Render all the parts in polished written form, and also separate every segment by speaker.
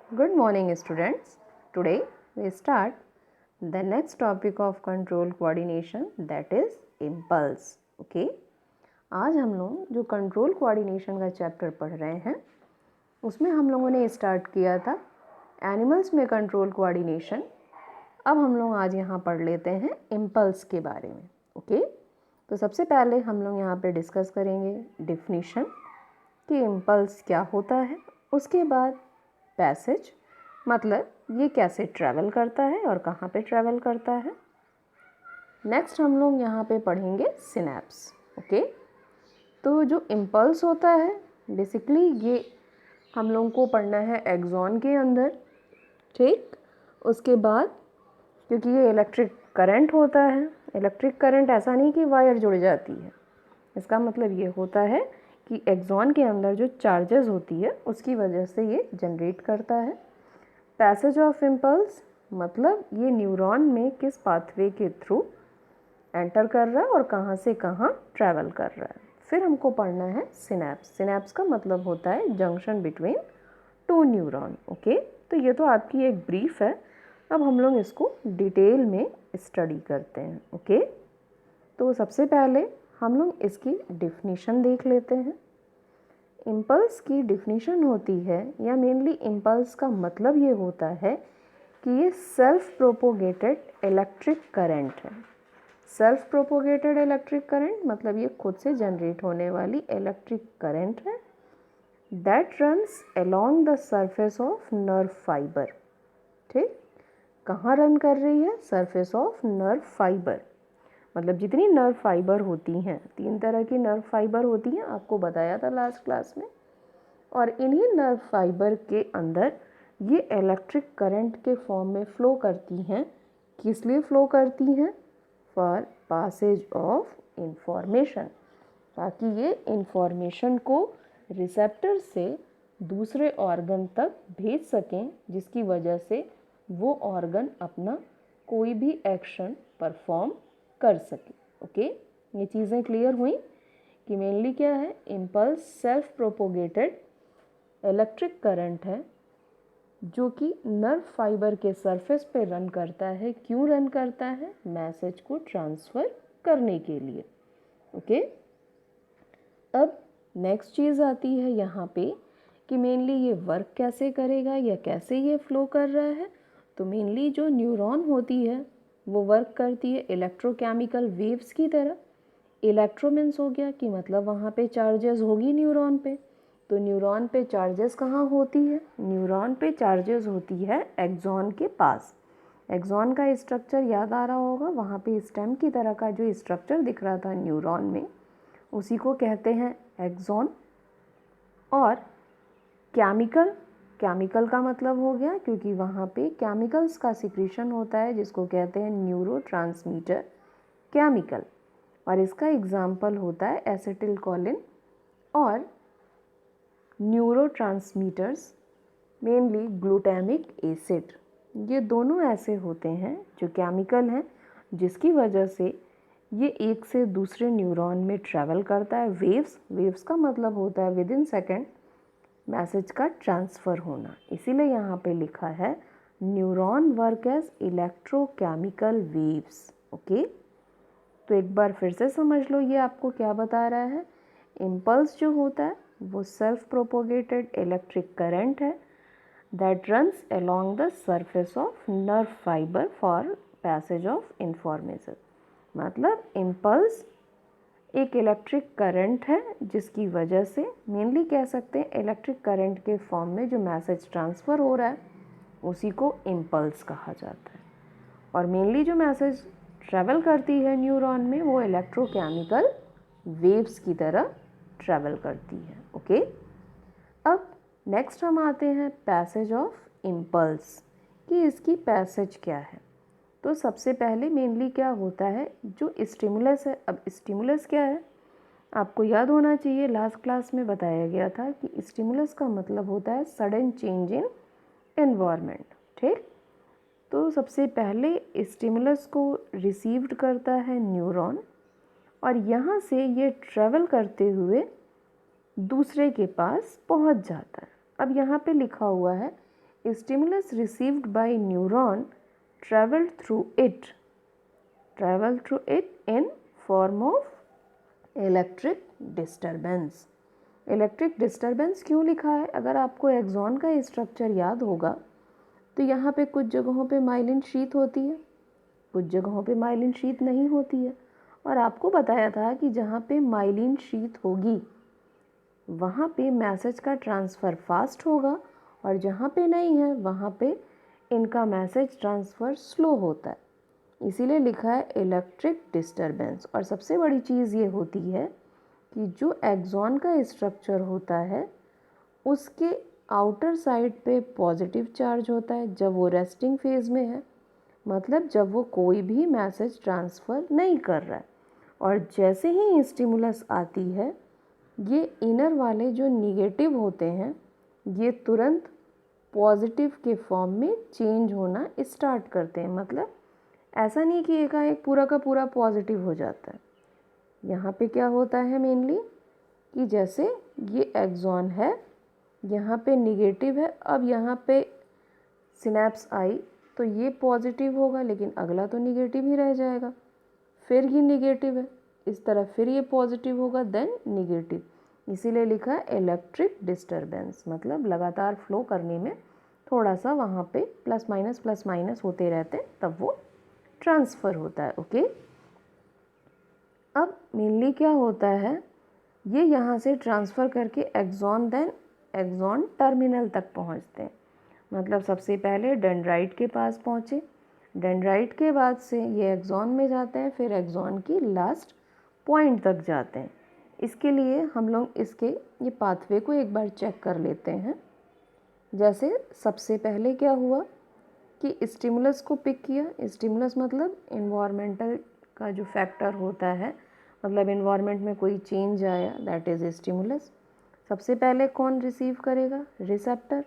Speaker 1: Good morning students. Today we start the next topic of control coordination, that is impulse. Okay. आज हम लोग जो control coordination का chapter पढ़ रहे हैं उसमें हम लोगों ने स्टार्ट किया था एनिमल्स में कंट्रोल कोऑर्डिनेशन। अब हम लोग आज यहाँ पढ़ लेते हैं इम्पल्स के बारे में। ओके। तो सबसे पहले हम लोग यहाँ पे डिस्कस करेंगे डिफिनीशन कि इम्पल्स क्या होता है। उसके बाद पैसेज, मतलब ये कैसे ट्रैवल करता है और कहाँ पे ट्रैवल करता है। नेक्स्ट हम लोग यहाँ पे पढ़ेंगे सिनैप्स। ओके। तो जो इम्पल्स होता है बेसिकली ये हम लोगों को पढ़ना है एक्सॉन के अंदर। ठीक। उसके बाद क्योंकि ये इलेक्ट्रिक करंट होता है, इलेक्ट्रिक करंट ऐसा नहीं कि वायर जुड़ जाती है, इसका मतलब ये होता है कि एक्सॉन के अंदर जो चार्जेस होती है उसकी वजह से ये जनरेट करता है। पैसेज ऑफ इम्पल्स मतलब ये न्यूरॉन में किस पाथवे के थ्रू एंटर कर रहा है और कहाँ से कहाँ ट्रैवल कर रहा है। फिर हमको पढ़ना है सिनैप्स। सिनैप्स का मतलब होता है junction between two neuron. Okay. तो ये तो आपकी एक ब्रीफ है, अब हम लोग इसको डिटेल में स्टडी करते हैं। ओके। तो सबसे पहले हम लोग इसकी डेफिनेशन देख लेते हैं। इम्पल्स की डेफिनेशन होती है या मेनली इम्पल्स का मतलब ये होता है कि ये सेल्फ प्रोपोगेटेड इलेक्ट्रिक करंट है। सेल्फ प्रोपोगेटेड इलेक्ट्रिक करंट मतलब ये खुद से जनरेट होने वाली इलेक्ट्रिक करंट है that runs along the surface of nerve fibre. ठीक। कहाँ रन कर रही है? Surface of nerve fibre. मतलब जितनी नर्व फाइबर होती हैं, 3 तरह की नर्व फाइबर होती हैं, आपको बताया था लास्ट क्लास में। और इन्हीं नर्व फाइबर के अंदर ये इलेक्ट्रिक करंट के फॉर्म में फ़्लो करती हैं। किस लिए फ़्लो करती हैं? फॉर पासेज ऑफ इंफॉर्मेशन, ताकि ये इंफॉर्मेशन को रिसेप्टर से दूसरे ऑर्गन तक भेज सकें, जिसकी वजह से वो ऑर्गन अपना कोई भी एक्शन परफॉर्म कर सके। ओके। ये चीज़ें क्लियर हुई कि मेनली क्या है, impulse self propagated electric current है जो कि नर्व फाइबर के सरफेस पे रन करता है। क्यों रन करता है? मैसेज को ट्रांसफ़र करने के लिए। ओके। अब नेक्स्ट चीज़ आती है यहाँ पे कि मेनली ये वर्क कैसे करेगा या कैसे ये फ्लो कर रहा है। तो मेनली जो न्यूरॉन होती है वो वर्क करती है इलेक्ट्रोकेमिकल वेव्स की तरह। इलेक्ट्रो मीन्स हो गया कि मतलब वहाँ पे चार्जेस होगी न्यूरॉन पे। तो न्यूरॉन पे चार्जेस कहाँ होती है? न्यूरॉन पे चार्जेस होती है एक्सॉन के पास। एक्सॉन का स्ट्रक्चर याद आ रहा होगा, वहाँ पे स्टेम की तरह का जो स्ट्रक्चर दिख रहा था न्यूरॉन में, उसी को कहते हैं एक्सॉन। और केमिकल, केमिकल का मतलब हो गया क्योंकि वहाँ पे केमिकल्स का सिक्रीशन होता है जिसको कहते हैं न्यूरोट्रांसमीटर केमिकल। और इसका एग्जाम्पल होता है एसिटिल कोलिन और न्यूरोट्रांसमीटर्स मेनली ग्लूटामिक एसिड। ये दोनों ऐसे होते हैं जो केमिकल हैं जिसकी वजह से ये एक से दूसरे न्यूरॉन में ट्रैवल करता है। वेव्स, वेव्स का मतलब होता है विद इन सेकेंड मैसेज का ट्रांसफ़र होना। इसीलिए यहाँ पे लिखा है neuron work as electrochemical waves. Okay. तो एक बार फिर से समझ लो ये आपको क्या बता रहा है। इम्पल्स जो होता है वो सेल्फ प्रोपोगेटेड इलेक्ट्रिक करंट है that runs along the surface of nerve fibre for passage of information. मतलब इम्पल्स एक इलेक्ट्रिक करंट है जिसकी वजह से मेनली कह सकते हैं इलेक्ट्रिक करंट के फॉर्म में जो मैसेज ट्रांसफ़र हो रहा है उसी को इम्पल्स कहा जाता है। और मेनली जो मैसेज ट्रैवल करती है न्यूरॉन में वो इलेक्ट्रोकेमिकल वेव्स की तरह ट्रैवल करती है। ओके। अब नेक्स्ट हम आते हैं पैसेज ऑफ इम्पल्स कि इसकी पैसेज क्या है। तो सबसे पहले मेनली क्या होता है, जो स्टिमुलस है। अब स्टिमुलस क्या है आपको याद होना चाहिए, लास्ट क्लास में बताया गया था कि स्टिमुलस का मतलब होता है सडन चेंज इन एनवायरनमेंट। ठीक। तो सबसे पहले स्टिमुलस को रिसीव्ड करता है न्यूरॉन और यहाँ से ये ट्रैवल करते हुए दूसरे के पास पहुँच जाता है। अब यहाँ पे लिखा हुआ है stimulus received by neuron traveled through it in form of electric disturbance. Electric disturbance क्यों लिखा है? अगर आपको एक्सॉन का स्ट्रक्चर याद होगा तो यहाँ पे कुछ जगहों पे माइलिन शीथ होती है, कुछ जगहों पे माइलिन शीथ नहीं होती है, और आपको बताया था कि जहाँ पे माइलिन शीथ होगी वहाँ पे मैसेज का ट्रांसफ़र फास्ट होगा, और जहाँ पे नहीं है वहाँ पे इनका मैसेज ट्रांसफ़र स्लो होता है, इसीलिए लिखा है इलेक्ट्रिक डिस्टर्बेंस। और सबसे बड़ी चीज़ ये होती है कि जो एक्सॉन का स्ट्रक्चर होता है उसके आउटर साइड पे पॉजिटिव चार्ज होता है जब वो रेस्टिंग फेज़ में है, मतलब जब वो कोई भी मैसेज ट्रांसफ़र नहीं कर रहा है, और जैसे ही स्टिमुलस आती है ये इनर वाले जो निगेटिव होते हैं ये तुरंत पॉजिटिव के फॉर्म में चेंज होना स्टार्ट करते हैं। मतलब ऐसा नहीं कि एकाएक पूरा का पूरा पॉजिटिव हो जाता है। यहाँ पे क्या होता है मेनली कि जैसे ये एक्सॉन है, यहाँ पे निगेटिव है, अब यहाँ पे सिनेप्स आई तो ये पॉजिटिव होगा लेकिन अगला तो निगेटिव ही रह जाएगा, फिर ये निगेटिव है, इस तरह फिर ये पॉजिटिव होगा देन निगेटिव, इसीलिए लिखा है इलेक्ट्रिक डिस्टर्बेंस। मतलब लगातार फ्लो करने में थोड़ा सा वहाँ पे प्लस माइनस होते रहते हैं तब वो ट्रांसफ़र होता है। ओके, अब मेनली क्या होता है, ये यहाँ से ट्रांसफ़र करके एक्सॉन देन एक्सॉन टर्मिनल तक पहुँचते हैं। मतलब सबसे पहले डेंड्राइट के पास पहुँचे, डेंड्राइट के बाद से ये एक्सॉन में जाते हैं, फिर एक्सॉन की लास्ट पॉइंट तक जाते हैं। इसके लिए हम लोग इसके ये पाथवे को एक बार चेक कर लेते हैं। जैसे सबसे पहले क्या हुआ कि स्टिमुलस को पिक किया, स्टिमुलस मतलब इन्वायरमेंटल का जो फैक्टर होता है, मतलब इन्वायरमेंट में कोई चेंज आया दैट इज़ स्टिमुलस। सबसे पहले कौन रिसीव करेगा? रिसेप्टर।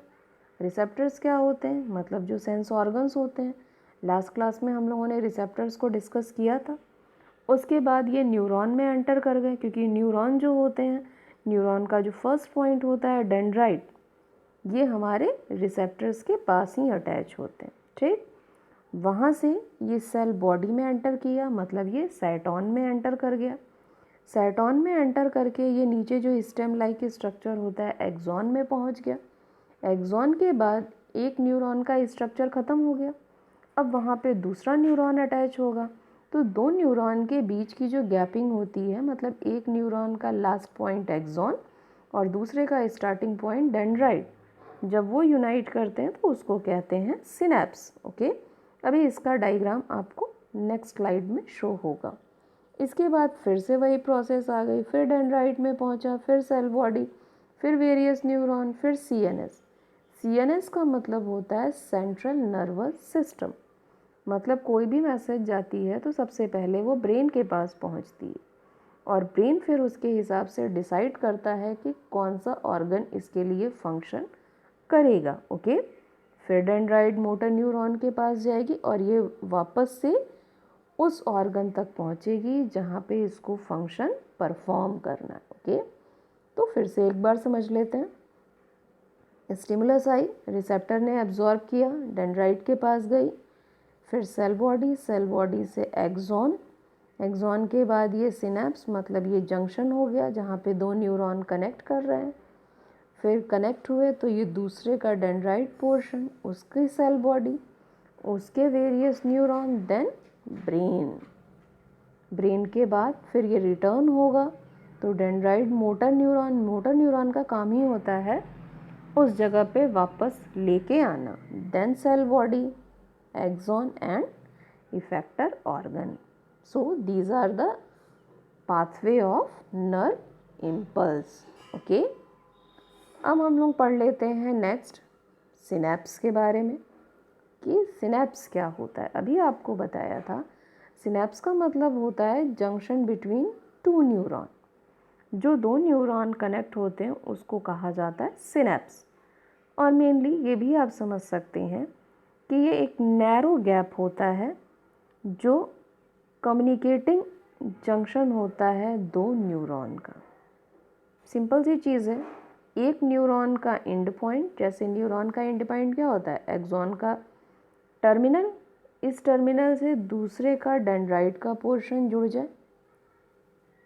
Speaker 1: रिसेप्टर्स क्या होते हैं? मतलब जो सेंस ऑर्गन्स होते हैं। लास्ट क्लास में हम लोगों ने रिसेप्टर्स को डिस्कस किया था। उसके बाद ये न्यूरॉन में एंटर कर गए, क्योंकि न्यूरॉन जो होते हैं, न्यूरॉन का जो फर्स्ट पॉइंट होता है डेंड्राइट, ये हमारे रिसेप्टर्स के पास ही अटैच होते हैं। ठीक, वहाँ से ये सेल बॉडी में एंटर किया, मतलब ये साइटॉन में एंटर कर गया। साइटॉन में एंटर करके ये नीचे जो स्टेम लाइक स्ट्रक्चर होता है एक्सॉन में पहुँच गया। एक्सॉन के बाद एक न्यूरॉन का स्ट्रक्चर ख़त्म हो गया, अब वहाँ पे दूसरा न्यूरॉन अटैच होगा, तो दो न्यूरॉन के बीच की जो गैपिंग होती है, मतलब एक न्यूरॉन का लास्ट पॉइंट एक्सॉन और दूसरे का स्टार्टिंग पॉइंट डेंड्राइट, जब वो यूनाइट करते हैं तो उसको कहते हैं सिनेप्स। ओके, अभी इसका डायग्राम आपको नेक्स्ट स्लाइड में शो होगा। इसके बाद फिर से वही प्रोसेस आ गई, फिर डेंड्राइट में पहुंचा, फिर सेल बॉडी, फिर वेरियस न्यूरॉन, फिर सीएनएस। सीएनएस का मतलब होता है सेंट्रल नर्वस सिस्टम। मतलब कोई भी मैसेज जाती है तो सबसे पहले वो ब्रेन के पास पहुंचती है, और ब्रेन फिर उसके हिसाब से डिसाइड करता है कि कौन सा ऑर्गन इसके लिए फंक्शन करेगा। ओके, फिर डेंड्राइट मोटर न्यूरॉन के पास जाएगी और ये वापस से उस ऑर्गन तक पहुंचेगी जहाँ पे इसको फंक्शन परफॉर्म करना है। ओके, तो फिर से एक बार समझ लेते हैं। स्टिमुलस आई, रिसेप्टर ने एब्जॉर्ब किया, डेंड्राइट के पास गई, फिर सेल बॉडी, सेल बॉडी से एक्सॉन, एक्सॉन के बाद ये सिनेप्स, मतलब ये जंक्शन हो गया जहाँ पे दो न्यूरॉन कनेक्ट कर रहे हैं, फिर कनेक्ट हुए तो ये दूसरे का डेंड्राइट पोर्शन, उसकी सेल बॉडी, उसके various neuron, then brain. Brain के बाद फिर ये रिटर्न होगा तो dendrite motor neuron, motor neuron का काम ही होता है उस जगह पे वापस लेके आना, then cell body, axon and effector organ. So these are the pathway of nerve impulse. Okay, अब हम लोग पढ़ लेते हैं नेक्स्ट सिनेप्स के बारे में कि सिनेप्स क्या होता है। अभी आपको बताया था सिनेप्स का मतलब होता है जंक्शन बिटवीन टू न्यूरॉन। जो दो न्यूरॉन कनेक्ट होते हैं उसको कहा जाता है सिनेप्स। और मेनली ये भी आप समझ सकते हैं कि ये एक नैरो गैप होता है जो कम्युनिकेटिंग जंक्शन होता है दो न्यूरॉन का। सिंपल सी चीज़ है, एक न्यूरॉन का एंड पॉइंट, जैसे न्यूरॉन का एंड पॉइंट क्या होता है, एक्सॉन का टर्मिनल, इस टर्मिनल से दूसरे का डेंड्राइट का पोर्शन जुड़ जाए,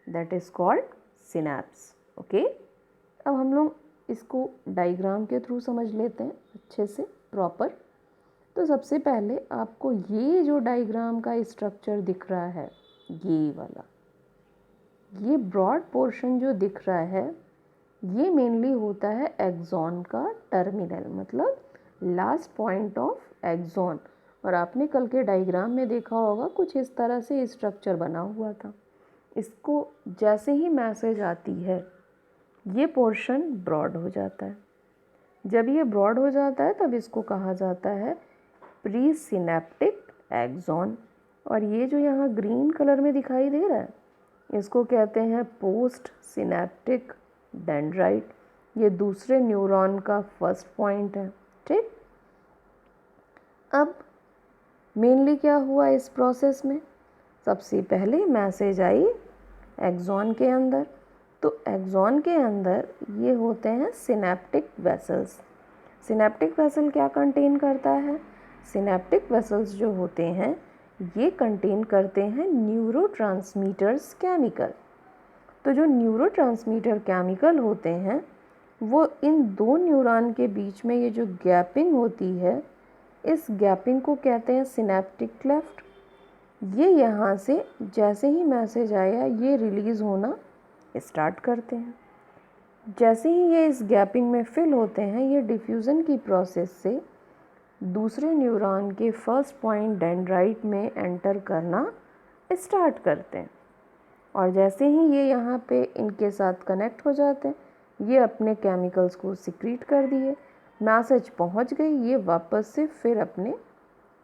Speaker 1: that is called synapse. Okay, अब हम लोग इसको डायग्राम के थ्रू समझ लेते हैं अच्छे से प्रॉपर। तो सबसे पहले आपको ये जो डायग्राम का स्ट्रक्चर दिख रहा है, ये वाला, ये ब्रॉड पोर्शन जो दिख रहा है, ये मेनली होता है एक्सॉन का टर्मिनल, मतलब लास्ट पॉइंट ऑफ एक्सॉन। और आपने कल के डायग्राम में देखा होगा कुछ इस तरह से स्ट्रक्चर बना हुआ था। इसको जैसे ही मैसेज आती है ये पोर्शन ब्रॉड हो जाता है। जब ये ब्रॉड हो जाता है तब इसको कहा जाता है प्री सिनेप्टिक एक्सॉन। और ये जो यहाँ ग्रीन कलर में दिखाई दे रहा है इसको कहते हैं पोस्ट सिनेप्टिक डेंड्राइट। ये दूसरे न्यूरॉन का फर्स्ट पॉइंट है। ठीक, अब मेनली क्या हुआ इस प्रोसेस में, सबसे पहले मैसेज आई एक्सॉन के अंदर। तो एक्सॉन के अंदर ये होते हैं सिनेप्टिक वेसल्स। सिनेप्टिक वेसल क्या कंटेन करता है, सिनेप्टिक वेसल्स जो होते हैं ये कंटेन करते हैं न्यूरोट्रांसमीटर्स केमिकल। तो जो न्यूरोट्रांसमीटर केमिकल होते हैं वो इन दो न्यूरॉन के बीच में ये जो गैपिंग होती है, इस गैपिंग को कहते हैं सिनेप्टिक क्लेफ्ट। ये यहाँ से जैसे ही मैसेज आया ये रिलीज़ होना स्टार्ट करते हैं। जैसे ही ये इस गैपिंग में फिल होते हैं ये डिफ्यूज़न की प्रोसेस से दूसरे न्यूरॉन के फर्स्ट पॉइंट डेंड्राइट में एंटर करना स्टार्ट करते हैं। और जैसे ही ये यहाँ पे इनके साथ कनेक्ट हो जाते हैं, ये अपने केमिकल्स को सिक्रीट कर दिए, मैसेज पहुँच गई, ये वापस से फिर अपने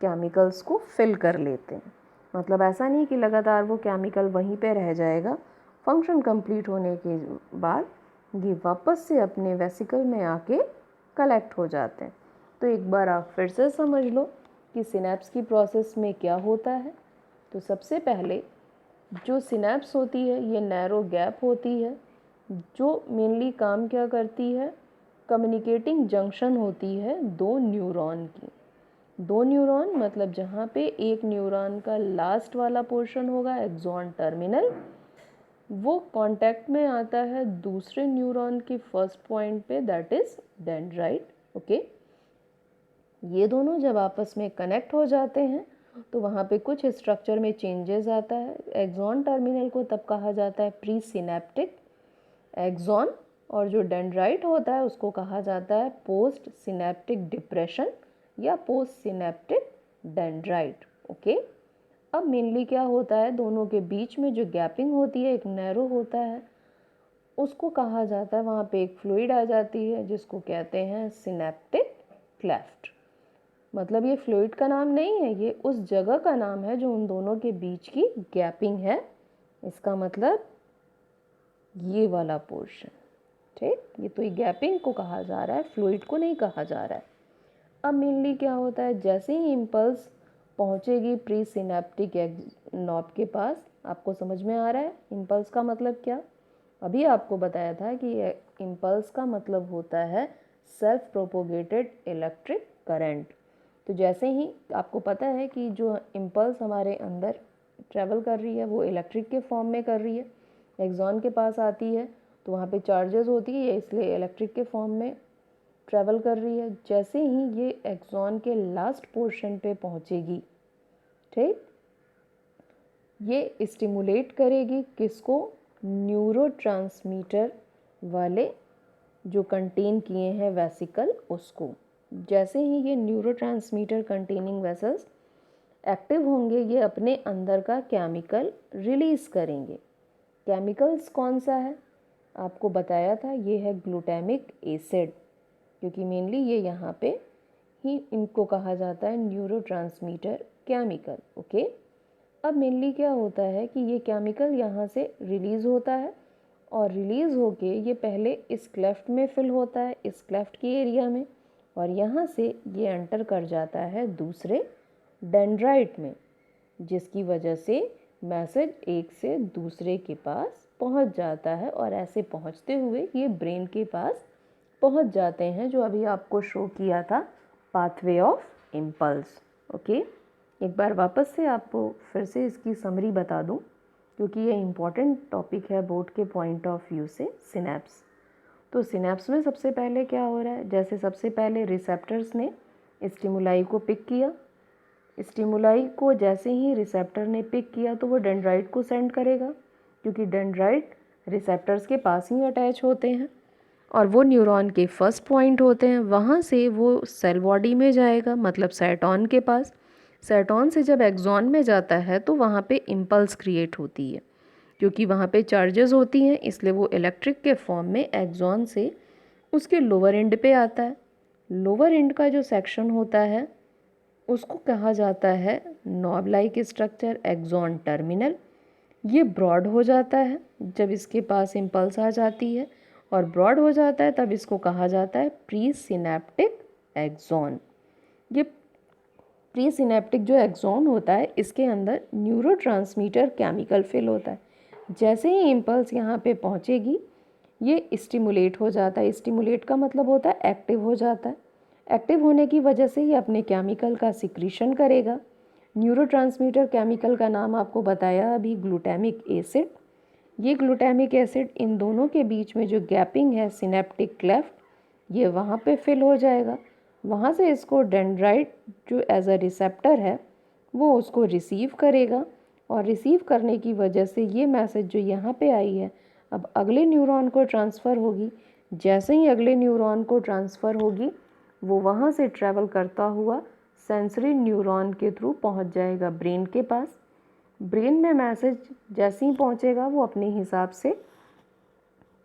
Speaker 1: केमिकल्स को फिल कर लेते हैं। मतलब ऐसा नहीं कि लगातार वो केमिकल वहीं पे रह जाएगा, फंक्शन कंप्लीट होने के बाद ये वापस से अपने वेसिकल में आके कलेक्ट हो जाते हैं। तो एक बार आप फिर से समझ लो कि सिनेप्स की प्रोसेस में क्या होता है। तो सबसे पहले जो सिनेप्स होती है ये नैरो गैप होती है, जो मेनली काम क्या करती है, कम्युनिकेटिंग जंक्शन होती है दो न्यूरॉन की। दो न्यूरॉन मतलब जहाँ पे एक न्यूरॉन का लास्ट वाला पोर्शन होगा एक्सॉन टर्मिनल, वो कांटेक्ट में आता है दूसरे न्यूरॉन के फर्स्ट पॉइंट पे, दैट इज डेंड्राइट। ओके, ये दोनों जब आपस में कनेक्ट हो जाते हैं तो वहाँ पे कुछ स्ट्रक्चर में चेंजेस आता है। एक्सॉन टर्मिनल को तब कहा जाता है प्री सिनेप्टिक एक्सॉन, और जो डेंड्राइट होता है उसको कहा जाता है पोस्ट सिनेप्टिक डिप्रेशन या पोस्ट सिनेप्टिक डेंड्राइट। ओके, अब मेनली क्या होता है, दोनों के बीच में जो गैपिंग होती है एक नैरो होता है, उसको कहा जाता है, वहाँ पे एक फ्लूइड आ जाती है जिसको कहते हैं सिनेप्टिक क्लेफ्ट। मतलब ये फ्लूइड का नाम नहीं है, ये उस जगह का नाम है जो उन दोनों के बीच की गैपिंग है। इसका मतलब ये वाला पोर्शन। ठीक, ये तो ये गैपिंग को कहा जा रहा है, फ्लूइड को नहीं कहा जा रहा है। अब मेनली क्या होता है, जैसे ही इम्पल्स पहुंचेगी प्री सिनेप्टिक नॉब के पास, आपको समझ में आ रहा है इम्पल्स का मतलब क्या, अभी आपको बताया था कि इम्पल्स का मतलब होता है सेल्फ प्रोपोगेटेड इलेक्ट्रिक करंट। तो जैसे ही आपको पता है कि जो इम्पल्स हमारे अंदर ट्रैवल कर रही है वो इलेक्ट्रिक के फॉर्म में कर रही है, एक्सॉन के पास आती है तो वहाँ पे चार्जेस होती है इसलिए इलेक्ट्रिक के फॉर्म में ट्रैवल कर रही है। जैसे ही ये एक्सॉन के लास्ट पोर्शन पे पहुँचेगी, ठीक, ये स्टिमुलेट करेगी किसको, न्यूरोट्रांसमीटर वाले जो कंटेन किए हैं वेसिकल उसको। जैसे ही ये न्यूरोट्रांसमीटर कंटेनिंग वेसल्स एक्टिव होंगे ये अपने अंदर का केमिकल रिलीज़ करेंगे। केमिकल्स कौन सा है, आपको बताया था ये है ग्लूटामिक एसिड, क्योंकि मेनली ये यहाँ पे ही इनको कहा जाता है न्यूरोट्रांसमीटर केमिकल। ओके, अब मेनली क्या होता है कि ये केमिकल यहाँ से रिलीज़ होता है और रिलीज़ होके ये पहले इस क्लेफ्ट में फिल होता है, इस क्लेफ्ट की एरिया में, और यहाँ से ये एंटर कर जाता है दूसरे डेंड्राइट में, जिसकी वजह से मैसेज एक से दूसरे के पास पहुँच जाता है और ऐसे पहुँचते हुए ये ब्रेन के पास पहुंच जाते हैं, जो अभी आपको शो किया था पाथवे ऑफ इम्पल्स। ओके, एक बार वापस से आपको फिर से इसकी समरी बता दूं, क्योंकि ये इम्पॉर्टेंट टॉपिक है बोर्ड के पॉइंट ऑफ व्यू से। सिनेप्स, तो सिनेप्स में सबसे पहले क्या हो रहा है, जैसे सबसे पहले रिसेप्टर्स ने स्टिमुलाई को पिक किया, स्टिमुलाई को जैसे ही रिसेप्टर ने पिक किया तो वो डेंड्राइट को सेंड करेगा, क्योंकि डेंड्राइट रिसेप्टर्स के पास ही अटैच होते हैं और वो न्यूरॉन के फर्स्ट पॉइंट होते हैं। वहाँ से वो सेल बॉडी में जाएगा, मतलब सेटॉन के पास। सेटॉन से जब एक्सॉन में जाता है तो वहाँ पे इम्पल्स क्रिएट होती है, क्योंकि वहाँ पे चार्जेस होती हैं, इसलिए वो इलेक्ट्रिक के फॉर्म में एक्सॉन से उसके लोअर एंड पे आता है। लोअर एंड का जो सेक्शन होता है उसको कहा जाता है knob like structure, axon terminal. ये ब्रॉड हो जाता है जब इसके पास इम्पल्स आ जाती है, और ब्रॉड हो जाता है तब इसको कहा जाता है प्री सिनेप्टिक एक्सॉन। ये प्री सिनेप्टिक जो एक्सॉन होता है इसके अंदर न्यूरोट्रांसमीटर केमिकल फिल होता है। जैसे ही इम्पल्स यहाँ पे पहुँचेगी ये स्टिमुलेट हो जाता है। स्टिमुलेट का मतलब होता है एक्टिव हो जाता है। एक्टिव होने की वजह से ये अपने केमिकल का सिक्रीशन करेगा। न्यूरोट्रांसमीटर केमिकल का नाम आपको बताया अभी, ग्लूटामिक एसिड। ये ग्लूटामिक एसिड इन दोनों के बीच में जो गैपिंग है सिनेप्टिक क्लेफ्ट, ये वहाँ पे फिल हो जाएगा। वहाँ से इसको डेंड्राइट जो एज अ रिसेप्टर है वो उसको रिसीव करेगा, और रिसीव करने की वजह से ये मैसेज जो यहाँ पे आई है अब अगले न्यूरॉन को ट्रांसफ़र होगी। जैसे ही अगले न्यूरॉन को ट्रांसफ़र होगी वो वहाँ से ट्रैवल करता हुआ सेंसरी न्यूरॉन के थ्रू पहुँच जाएगा ब्रेन के पास। ब्रेन में मैसेज जैसे ही पहुँचेगा वो अपने हिसाब से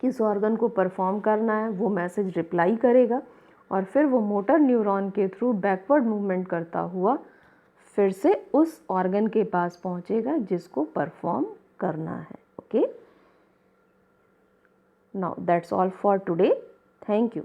Speaker 1: किस ऑर्गन को परफॉर्म करना है वो मैसेज रिप्लाई करेगा, और फिर वो मोटर न्यूरॉन के थ्रू बैकवर्ड मूवमेंट करता हुआ फिर से उस ऑर्गन के पास पहुँचेगा जिसको परफॉर्म करना है। Okay, now that's all for today, thank you.